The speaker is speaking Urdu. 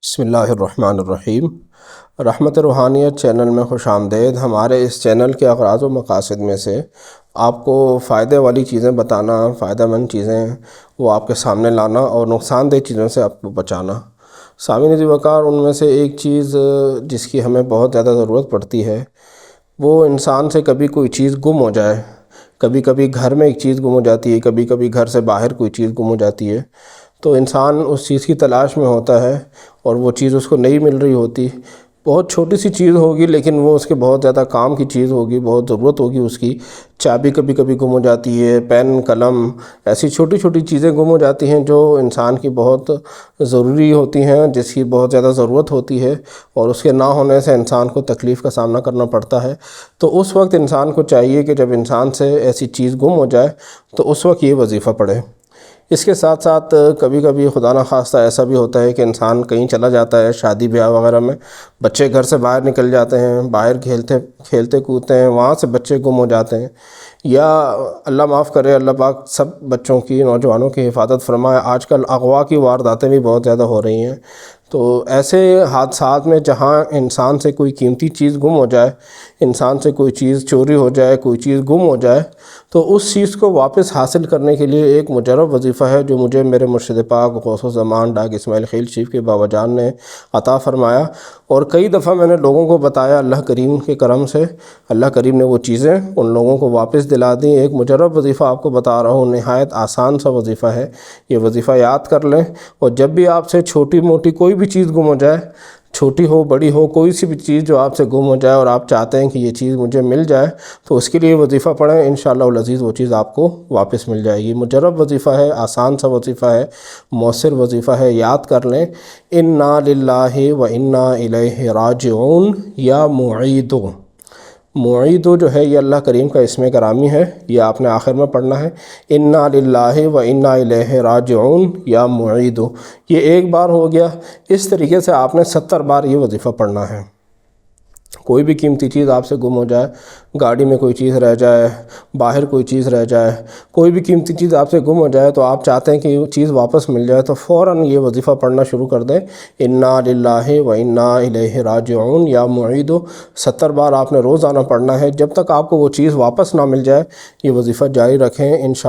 بسم اللہ الرحمن الرحیم۔ رحمت روحانیت چینل میں خوش آمدید۔ ہمارے اس چینل کے اغراض و مقاصد میں سے آپ کو فائدے والی چیزیں بتانا، فائدہ مند چیزیں وہ آپ کے سامنے لانا اور نقصان دہ چیزوں سے آپ کو بچانا۔ سامعین ذی وقار، ان میں سے ایک چیز جس کی ہمیں بہت زیادہ ضرورت پڑتی ہے وہ انسان سے کبھی کوئی چیز گم ہو جائے۔ کبھی کبھی گھر میں ایک چیز گم ہو جاتی ہے، کبھی کبھی گھر سے باہر کوئی چیز گم ہو جاتی ہے، تو انسان اس چیز کی تلاش میں ہوتا ہے اور وہ چیز اس کو نہیں مل رہی ہوتی۔ بہت چھوٹی سی چیز ہوگی لیکن وہ اس کے بہت زیادہ کام کی چیز ہوگی، بہت ضرورت ہوگی اس کی۔ چابی کبھی کبھی گم ہو جاتی ہے، پین، قلم، ایسی چھوٹی چھوٹی چیزیں گم ہو جاتی ہیں جو انسان کی بہت ضروری ہوتی ہیں، جس کی بہت زیادہ ضرورت ہوتی ہے، اور اس کے نہ ہونے سے انسان کو تکلیف کا سامنا کرنا پڑتا ہے۔ تو اس وقت انسان کو چاہیے کہ جب انسان سے ایسی چیز گم ہو جائے تو اس وقت یہ وظیفہ پڑھے۔ اس کے ساتھ ساتھ کبھی کبھی خدا نخواستہ ایسا بھی ہوتا ہے کہ انسان کہیں چلا جاتا ہے، شادی بیاہ وغیرہ میں، بچے گھر سے باہر نکل جاتے ہیں، باہر کھیلتے کودتے ہیں، وہاں سے بچے گم ہو جاتے ہیں، یا اللہ معاف کرے، اللہ پاک سب بچوں کی، نوجوانوں کی حفاظت فرمائے۔ آج کل اغوا کی وارداتیں بھی بہت زیادہ ہو رہی ہیں۔ تو ایسے حادثات میں جہاں انسان سے کوئی قیمتی چیز گم ہو جائے، انسان سے کوئی چیز چوری ہو جائے، کوئی چیز گم ہو جائے، تو اس چیز کو واپس حاصل کرنے کے لیے ایک مجرب وظیفہ ہے جو مجھے میرے مرشد پاک غوث الزمان ڈاک اسماعیل خیل شریف کے بابا جان نے عطا فرمایا، اور کئی دفعہ میں نے لوگوں کو بتایا۔ اللہ کریم کے کرم سے اللہ کریم نے وہ چیزیں ان لوگوں کو واپس دلا دیں۔ ایک مجرب وظیفہ آپ کو بتا رہا ہوں، نہایت آسان سا وظیفہ ہے۔ یہ وظیفہ یاد کر لیں، اور جب بھی آپ سے چھوٹی موٹی کوئی بھی چیز گم ہو جائے، چھوٹی ہو بڑی ہو، کوئی سی بھی چیز جو آپ سے گم ہو جائے اور آپ چاہتے ہیں کہ یہ چیز مجھے مل جائے، تو اس کے لیے وظیفہ پڑھیں، انشاءاللہ العزیز وہ چیز آپ کو واپس مل جائے گی۔ مجرب وظیفہ ہے، آسان سا وظیفہ ہے، مؤثر وظیفہ ہے، یاد کر لیں۔ انا للہ و انا الیہ راجعون یا معیدو۔ معیدو جو ہے یہ اللہ کریم کا اسم گرامی ہے، یہ آپ نے آخر میں پڑھنا ہے۔ انا للہ و انا الیہ راجعون یا معیدو، یہ ایک بار ہو گیا۔ اس طریقے سے آپ نے 70 بار یہ وظیفہ پڑھنا ہے۔ کوئی بھی قیمتی چیز آپ سے گم ہو جائے، گاڑی میں کوئی چیز رہ جائے، باہر کوئی چیز رہ جائے، کوئی بھی قیمتی چیز آپ سے گم ہو جائے تو آپ چاہتے ہیں کہ یہ چیز واپس مل جائے، تو فوراً یہ وظیفہ پڑھنا شروع کر دیں۔ انا للہ و انا الیہ راجعون یا معیدو، 70 بار آپ نے روزانہ پڑھنا ہے۔ جب تک آپ کو وہ چیز واپس نہ مل جائے یہ وظیفہ جاری رکھیں، انشاءاللہ